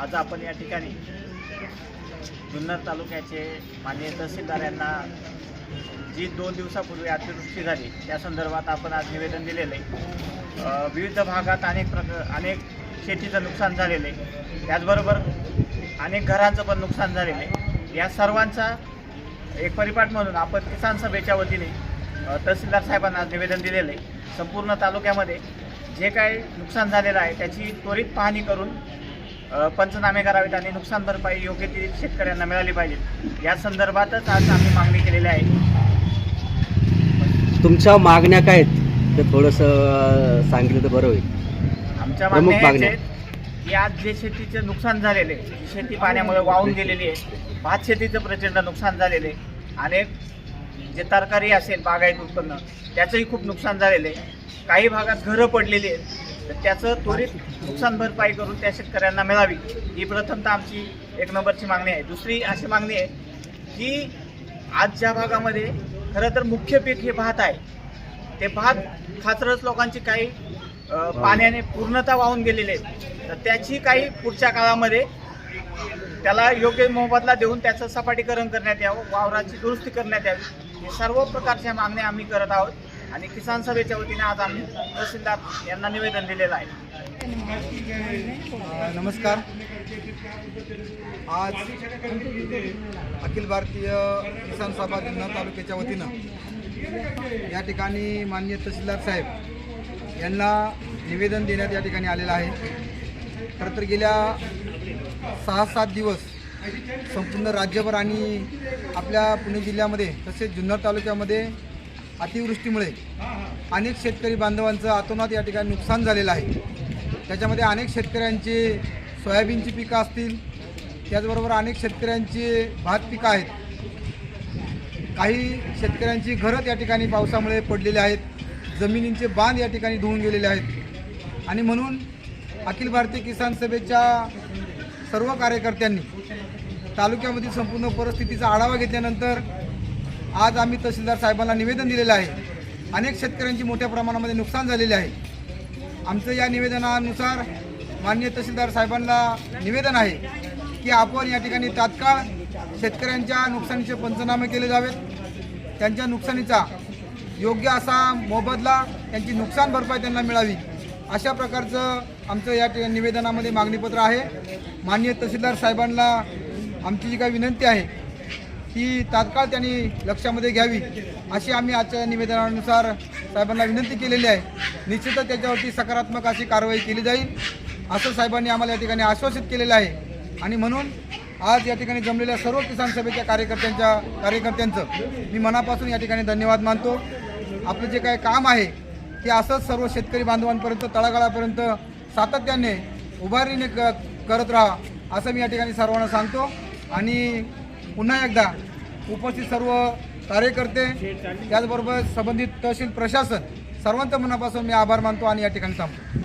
आज आपण या ठिकाणी जुन्नर तालुक्याचे माननीय तहसीलदार यांना जी 2 दिवसापूर्वी अतिवृष्टी झाली त्या संदर्भात आपण आज निवेदन दिलेलं आहे। विविध भागात अनेक शेतीचं नुकसान झालेलं आहे, त्याचबरोबर अनेक घरांचं पण नुकसान झालेलं आहे। या सर्वांचा एक परिपाठ म्हणून आपण किसान सभेच्या वतीने तहसीलदार साहेबांना आज निवेदन दिलेलं आहे। संपूर्ण तालुक्यामध्ये जे काही नुकसान झालेलं आहे त्याची त्वरित पाहणी करून पंचनामे करावेत आणि नुकसान भरपाई योग्य ती शेतकऱ्यांना मिळाली पाहिजे, या संदर्भातच आज आम्ही मागणी केलेली आहे। तुमच्या मागण्या काय आहेत ते थोडंसं सांगितलं तर बरं होईल। आमच्या मागण्या आहेत की आज जे शेतीचे नुकसान झालेले, शेती पाण्यामुळे वाहून गेलेली आहे, भात शेतीचं प्रचंड नुकसान झालेले, अनेक जे तरकारी असेल बागायत उत्पन्न त्याचंही खूप नुकसान झालेलं आहे, काही भागात घरं पडलेली आहेत, तर त्याचं त्वरित नुकसान भरपाई करून त्या शेतकऱ्यांना मिळावी ही प्रथमतः आमची एक नंबरची मागणी आहे। दुसरी अशी मागणी आहे की आज ज्या भागामध्ये खरं तर मुख्य पीक हे भात आहे, ते भात खाचरस लोकांची काही पाण्याने पूर्णतः वाहून गेलेले आहेत, तर त्याची काही पुढच्या काळामध्ये त्याला योग्य मोबदला देऊन त्याचं सपाटीकरण करण्यात यावं, वावराची दुरुस्ती करण्यात यावी, हे सर्व प्रकारच्या मागण्या आम्ही करत आहोत आणि किसान सभेच्या वतीने आज आम्ही तहसीलदार यांना निवेदन दिलेलं आहे। नमस्कार। आज अखिल भारतीय किसान सभा जुन्नर तालुक्याच्या वतीनं या ठिकाणी माननीय तहसीलदार साहेब यांना निवेदन देण्यात या ठिकाणी आलेलं आहे। खरं तर गेल्या 6-7 दिवस संपूर्ण राज्यभर आणि आपल्या पुणे जिल्ह्यामध्ये तसेच जुन्नर तालुक्यामध्ये अतिवृष्टीमुळे अनेक शेतकरी बांधवांचं अतोनात या ठिकाणी नुकसान झालेलं आहे। त्याच्यामध्ये अनेक शेतकऱ्यांची सोयाबीनची पिकं असतील, त्याचबरोबर अनेक शेतकऱ्यांची भात पिकं आहेत, काही शेतकऱ्यांची घरं या ठिकाणी पावसामुळे पडलेली आहेत, जमिनींचे बांध या ठिकाणी धुवून गेलेले आहेत आणि म्हणून अखिल भारतीय किसान सभेच्या सर्व कार्यकर्त्यांनी तालुक्यामधील संपूर्ण परिस्थितीचा आढावा घेतल्यानंतर आज आम्ही तहसीलदार साहेबांना निवेदन दिलेलं आहे। अनेक शेतकऱ्यांची मोठ्या प्रमाणामध्ये नुकसान झालेले आहे। आमचं या निवेदनानुसार माननीय तहसीलदार साहेबांना निवेदन आहे की आपण या ठिकाणी तात्काळ शेतकऱ्यांच्या नुकसानीचे पंचनामे केले जावेत, त्यांच्या नुकसानीचा योग्य असा मोबदला, त्यांची नुकसान भरपाई त्यांना मिळावी, अशा प्रकारचं आमचं या निवेदनामध्ये मागणीपत्र आहे। माननीय तहसीलदार साहेबांना आमची जी काही विनंती आहे ती तात्काळ त्यांनी लक्षामध्ये घ्यावी अशी आम्ही आजच्या निवेदनानुसार साहेबांना विनंती केलेली आहे। निश्चितच त्याच्यावरती सकारात्मक अशी कारवाई केली जाईल असं साहेबांनी आम्हाला या ठिकाणी आश्वासित केलेलं आहे आणि म्हणून आज या ठिकाणी जमलेल्या सर्व किसान सभेच्या कार्यकर्त्यांचं मी मनापासून या ठिकाणी धन्यवाद मानतो। आपलं जे काही काम आहे ते असंच सर्व शेतकरी बांधवांपर्यंत तळागाळापर्यंत सातत्याने उभारीने करत राहा असं मी या ठिकाणी सर्वांना सांगतो आणि पुन्हा एकदा उपस्थित सर्व कार्यकर्ते त्याचबरोबर संबंधित तहसील प्रशासन सर्वांच्या मनापासून मी आभार मानतो आणि या ठिकाणी थांबतो।